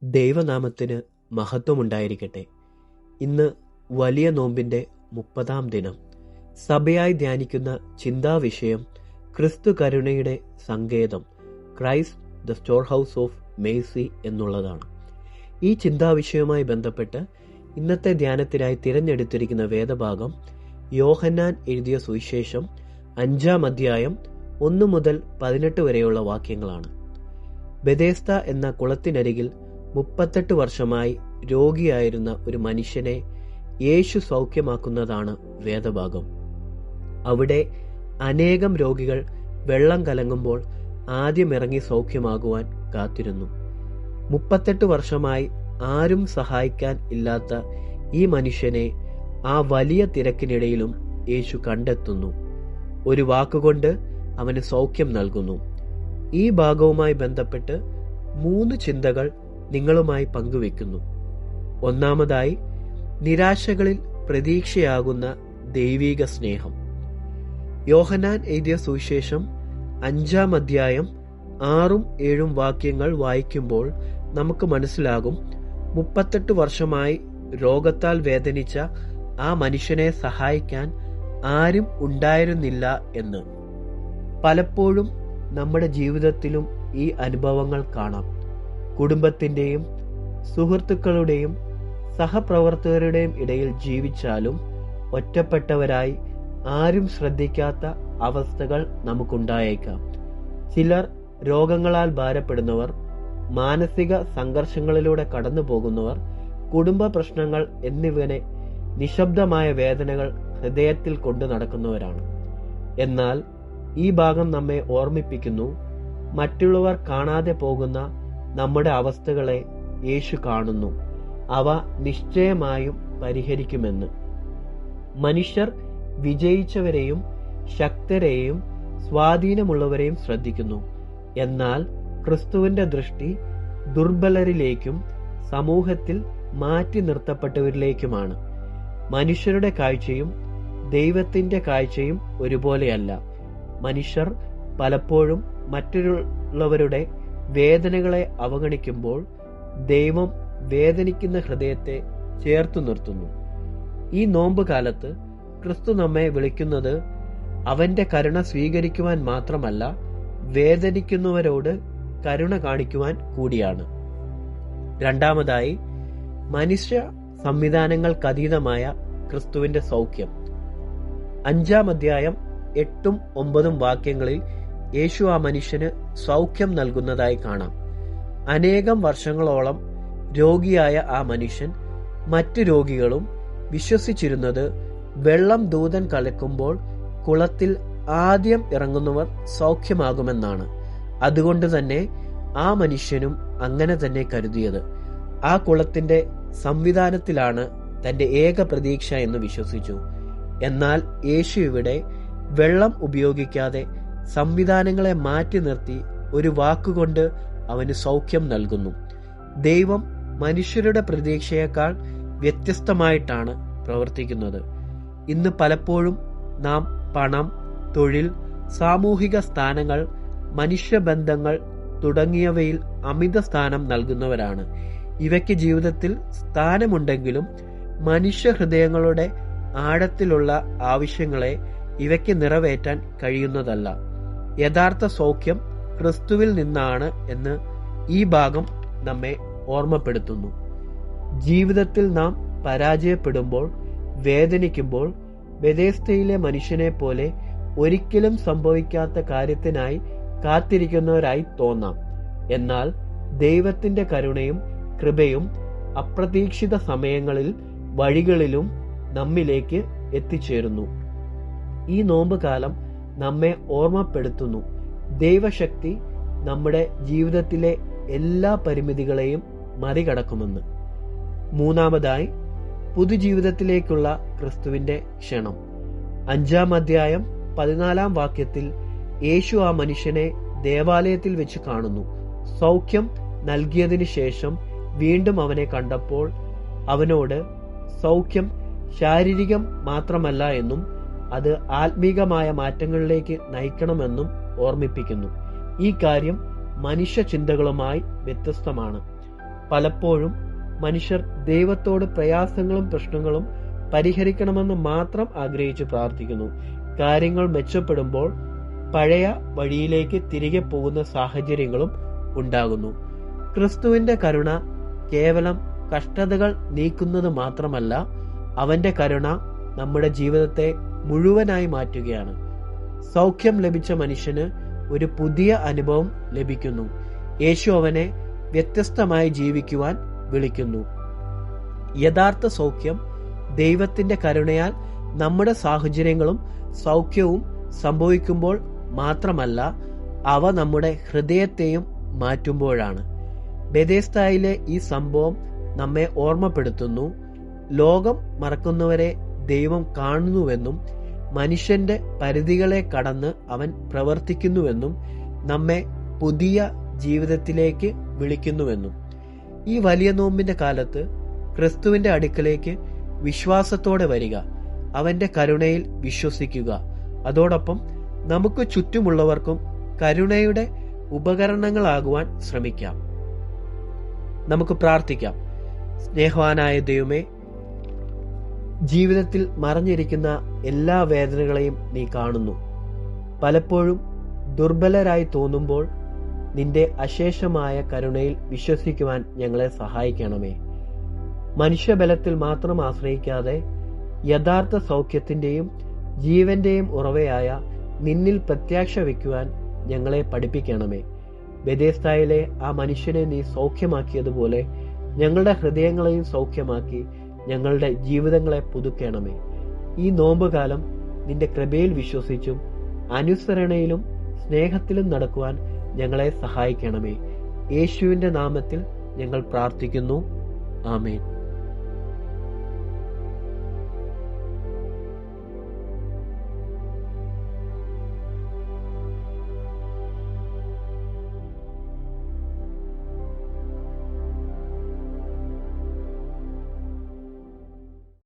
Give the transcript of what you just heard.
ദൈവനാമത്തിന് മഹത്വമുണ്ടായിരിക്കട്ടെ. ഇന്ന് വലിയ നോമ്പിൻ്റെ 30-ാം ദിനം. സഭയായി ധ്യാനിക്കുന്ന ചിന്താവിഷയം ക്രിസ്തു കരുണയുടെ സങ്കേതം, Christ the store house of Mercy എന്നുള്ളതാണ്. ഈ ചിന്താവിഷയവുമായി ബന്ധപ്പെട്ട് ഇന്നത്തെ ധ്യാനത്തിനായി തിരഞ്ഞെടുത്തിരിക്കുന്ന വേദഭാഗം യോഹന്നാൻ എഴുതിയ സുവിശേഷം 5-ാം അധ്യായം 1 മുതൽ 18 വരെയുള്ള വാക്യങ്ങളാണ്. ബെഥേസ്ത എന്ന കുളത്തിനരികിൽ 38 വർഷമായി രോഗിയായിരുന്ന ഒരു മനുഷ്യനെ യേശു സൗഖ്യമാക്കുന്നതാണ് വേദഭാഗം. അവിടെ അനേകം രോഗികൾ വെള്ളം കലങ്ങുമ്പോൾ ആദ്യം ഇറങ്ങി സൗഖ്യമാകുവാൻ കാത്തിരുന്നു. 38 വർഷമായി ആരും സഹായിക്കാൻ ഇല്ലാത്ത ഈ മനുഷ്യനെ ആ വലിയ തിരക്കിനിടയിലും യേശു കണ്ടെത്തുന്നു. ഒരു വാക്കുകൊണ്ട് അവന് സൗഖ്യം നൽകുന്നു. ഈ ഭാഗവുമായി ബന്ധപ്പെട്ട് 3 ചിന്തകൾ നിങ്ങളുമായി പങ്കുവെക്കുന്നു. ഒന്നാമതായി, നിരാശകളിൽ പ്രതീക്ഷയാകുന്ന ദൈവിക സ്നേഹം. യോഹന്നാൻ എഴുതിയ സുവിശേഷം 5-ാം അധ്യായം 6-7 വാക്യങ്ങൾ വായിക്കുമ്പോൾ നമുക്ക് മനസ്സിലാകും, 38 വർഷമായി രോഗത്താൽ വേദനിച്ച ആ മനുഷ്യനെ സഹായിക്കാൻ ആരും ഉണ്ടായിരുന്നില്ല എന്ന്. പലപ്പോഴും നമ്മുടെ ജീവിതത്തിലും ഈ അനുഭവങ്ങൾ കാണാം. കുടുംബത്തിൻ്റെയും സുഹൃത്തുക്കളുടെയും സഹപ്രവർത്തകരുടെയും ഇടയിൽ ജീവിച്ചാലും ഒറ്റപ്പെട്ടവരായി ആരും ശ്രദ്ധിക്കാത്ത അവസ്ഥകൾ നമുക്കുണ്ടായേക്കാം. ചിലർ രോഗങ്ങളാൽ ഭാരപ്പെടുന്നവർ, മാനസിക സംഘർഷങ്ങളിലൂടെ കടന്നു പോകുന്നവർ, കുടുംബ പ്രശ്നങ്ങൾ എന്നിവനെ നിശബ്ദമായ വേദനകൾ ഹൃദയത്തിൽ കൊണ്ടു നടക്കുന്നവരാണ്. എന്നാൽ ഈ ഭാഗം നമ്മെ ഓർമ്മിപ്പിക്കുന്നു, മറ്റുള്ളവർ കാണാതെ പോകുന്ന നമ്മുടെ അവസ്ഥകളെ യേശു കാണുന്നു. അവ നിശ്ചയമായും പരിഹരിക്കുമെന്ന്. മനുഷ്യർ വിജയിച്ചവരെയും ശക്തരെയും സ്വാധീനമുള്ളവരെയും ശ്രദ്ധിക്കുന്നു. എന്നാൽ ക്രിസ്തുവിന്റെ ദൃഷ്ടി ദുർബലരിലേക്കും സമൂഹത്തിൽ മാറ്റി നിർത്തപ്പെട്ടവരിലേക്കുമാണ്. മനുഷ്യരുടെ കാഴ്ചയും ദൈവത്തിന്റെ കാഴ്ചയും ഒരുപോലെയല്ല. മനുഷ്യർ പലപ്പോഴും മറ്റുള്ളവരുടെ വേദനകളെ അവഗണിക്കുമ്പോൾ ദൈവം വേദനിക്കുന്ന ഹൃദയത്തെ ചേർത്തു നിർത്തുന്നു. ഈ നോമ്പ് കാലത്ത് ക്രിസ്തു നമ്മെ വിളിക്കുന്നത് അവന്റെ കരുണ സ്വീകരിക്കുവാൻ മാത്രമല്ല, വേദനിക്കുന്നവരോട് കരുണ കാണിക്കുവാൻ കൂടിയാണ്. രണ്ടാമതായി, മനുഷ്യ സംവിധാനങ്ങൾക്കതീതമായ ക്രിസ്തുവിന്റെ സൗഖ്യം. 5-ാം അധ്യായം 8-9 വാക്യങ്ങളിൽ യേശു ആ മനുഷ്യന് സൗഖ്യം നൽകുന്നതായി കാണാം. അനേകം വർഷങ്ങളോളം രോഗിയായ ആ മനുഷ്യൻ മറ്റു രോഗികളും വിശ്വസിച്ചിരുന്നത് വെള്ളം ദൂതൻ കലക്കുമ്പോൾ കുളത്തിൽ ആദ്യം ഇറങ്ങുന്നവർ സൗഖ്യമാകുമെന്നാണ്. അതുകൊണ്ട് തന്നെ ആ മനുഷ്യനും അങ്ങനെ തന്നെ കരുതിയത്. ആ കുളത്തിന്റെ സംവിധാനത്തിലാണ് തന്റെ ഏക പ്രതീക്ഷ എന്ന് വിശ്വസിച്ചു. എന്നാൽ യേശു ഇവിടെ വെള്ളം ഉപയോഗിക്കാതെ സംവിധാനങ്ങളെ മാറ്റി നിർത്തി ഒരു വാക്കുകൊണ്ട് അവന് സൗഖ്യം നൽകുന്നു. ദൈവം മനുഷ്യരുടെ പ്രതീക്ഷയേക്കാൾ വ്യത്യസ്തമായിട്ടാണ് പ്രവർത്തിക്കുന്നത്. ഇന്ന് പലപ്പോഴും നാം പണം, തൊഴിൽ, സാമൂഹിക സ്ഥാനങ്ങൾ, മനുഷ്യബന്ധങ്ങൾ തുടങ്ങിയവയിൽ അമിത സ്ഥാനം നൽകുന്നവരാണ്. ഇവയ്ക്ക് ജീവിതത്തിൽ സ്ഥാനമുണ്ടെങ്കിലും മനുഷ്യ ഹൃദയങ്ങളുടെ ആഴത്തിലുള്ള ആവശ്യങ്ങളെ ഇവയ്ക്ക് നിറവേറ്റാൻ കഴിയുന്നതല്ല. യഥാർത്ഥ സൗഖ്യം ക്രിസ്തുവിൽ നിന്നാണ് എന്ന് ഈ ഭാഗം നമ്മെ ഓർമ്മപ്പെടുത്തുന്നു. ജീവിതത്തിൽ നാം പരാജയപ്പെടുമ്പോൾ, വേദനിക്കുമ്പോൾ, ബെഥേസ്തയിലെ മനുഷ്യനെ പോലെ ഒരിക്കലും സംഭവിക്കാത്ത കാര്യത്തിനായി കാത്തിരിക്കുന്നവരായി തോന്നാം. എന്നാൽ ദൈവത്തിന്റെ കരുണയും കൃപയും അപ്രതീക്ഷിത സമയങ്ങളിൽ വഴികളിലും നമ്മിലേക്ക് എത്തിച്ചേരുന്നു. ഈ നോമ്പ് കാലം നമ്മെ ഓർമ്മപ്പെടുത്തുന്നു, ദൈവശക്തി നമ്മുടെ ജീവിതത്തിലെ എല്ലാ പരിമിതികളെയും മറികടക്കുമെന്ന്. മൂന്നാമതായി, പുതുജീവിതത്തിലേക്കുള്ള ക്രിസ്തുവിന്റെ ക്ഷണം. 5-ാം അധ്യായം 14-ാം വാക്യത്തിൽ യേശു ആ മനുഷ്യനെ ദേവാലയത്തിൽ വെച്ച് കാണുന്നു. സൗഖ്യം നൽകിയതിനു ശേഷം വീണ്ടും അവനെ കണ്ടപ്പോൾ അവനോട് സൗഖ്യം ശാരീരികം മാത്രമല്ല എന്നും അത് ആത്മീകമായ മാറ്റങ്ങളിലേക്ക് നയിക്കണമെന്നും ഓർമ്മിപ്പിക്കുന്നു. ഈ കാര്യം മനുഷ്യ ചിന്തകളുമായി വ്യത്യസ്തമാണ്. പലപ്പോഴും മനുഷ്യർ ദൈവത്തോട് പ്രയാസങ്ങളും പ്രശ്നങ്ങളും പരിഹരിക്കണമെന്ന് മാത്രം ആഗ്രഹിച്ച് പ്രാർത്ഥിക്കുന്നു. കാര്യങ്ങൾ മെച്ചപ്പെടുമ്പോൾ പഴയ വഴിയിലേക്ക് തിരികെ പോകുന്ന സാഹചര്യങ്ങളും ഉണ്ടാകുന്നു. ക്രിസ്തുവിന്റെ കരുണ കേവലം കഷ്ടതകൾ നീക്കുന്നത് മാത്രമല്ല, അവന്റെ കരുണ നമ്മുടെ ജീവിതത്തെ മുഴുവനായി മാറ്റുകയാണ്. സൗഖ്യം ലഭിച്ച മനുഷ്യന് ഒരു പുതിയ അനുഭവം ലഭിക്കുന്നു. യേശു അവനെ വ്യത്യസ്തമായി ജീവിക്കുവാൻ വിളിക്കുന്നു. യഥാർത്ഥ സൗഖ്യം ദൈവത്തിന്റെ കരുണയാൽ നമ്മുടെ സാഹചര്യങ്ങളും സൗഖ്യവും സംഭവിക്കുമ്പോൾ മാത്രമല്ല, അവ നമ്മുടെ ഹൃദയത്തെയും മാറ്റുമ്പോഴാണ്. ബെഥെസ്ദയിലെ ഈ സംഭവം നമ്മെ ഓർമ്മപ്പെടുത്തുന്നു, ലോകം മറക്കുന്നവരെ ദൈവം കാണുന്നുവെന്നും മനുഷ്യന്റെ പരിധികളെ കടന്ന് അവൻ പ്രവർത്തിക്കുന്നുവെന്നും നമ്മെ പുതിയ ജീവിതത്തിലേക്ക് വിളിക്കുന്നുവെന്നും. ഈ വലിയ നോമ്പിന്റെ കാലത്ത് ക്രിസ്തുവിന്റെ അടുക്കലേക്ക് വിശ്വാസത്തോടെ വരിക, അവന്റെ കരുണയിൽ വിശ്വസിക്കുക. അതോടൊപ്പം നമുക്ക് ചുറ്റുമുള്ളവർക്കും കരുണയുടെ ഉപകരണങ്ങളാകുവാൻ ശ്രമിക്കാം. നമുക്ക് പ്രാർത്ഥിക്കാം. സ്നേഹവാനായ ദൈവമേ, ജീവിതത്തിൽ മറഞ്ഞിരിക്കുന്ന എല്ലാ വേദനകളെയും നീ കാണുന്നു. പലപ്പോഴും ദുർബലരായി തോന്നുമ്പോൾ നിന്റെ അശേഷമായ കരുണയിൽ വിശ്വസിക്കുവാൻ ഞങ്ങളെ സഹായിക്കണമേ. മനുഷ്യബലത്തിൽ മാത്രം ആശ്രയിക്കാതെ യഥാർത്ഥ സൗഖ്യത്തിന്റെയും ജീവന്റെയും ഉറവയായ നിന്നിൽ പ്രത്യാശ വയ്ക്കുവാൻ ഞങ്ങളെ പഠിപ്പിക്കണമേ. ബെഥെസ്ദയിലെ ആ മനുഷ്യനെ നീ സൗഖ്യമാക്കിയതുപോലെ ഞങ്ങളുടെ ഹൃദയങ്ങളെയും സൗഖ്യമാക്കി ഞങ്ങളുടെ ജീവിതങ്ങളെ പുതുക്കണമേ. ഈ നോമ്പുകാലം നിന്റെ കൃപയിൽ വിശ്വസിച്ചും അനുസരണയിലും സ്നേഹത്തിലും നടക്കുവാൻ ഞങ്ങളെ സഹായിക്കണമേ. യേശുവിന്റെ നാമത്തിൽ ഞങ്ങൾ പ്രാർത്ഥിക്കുന്നു. ആമേൻ.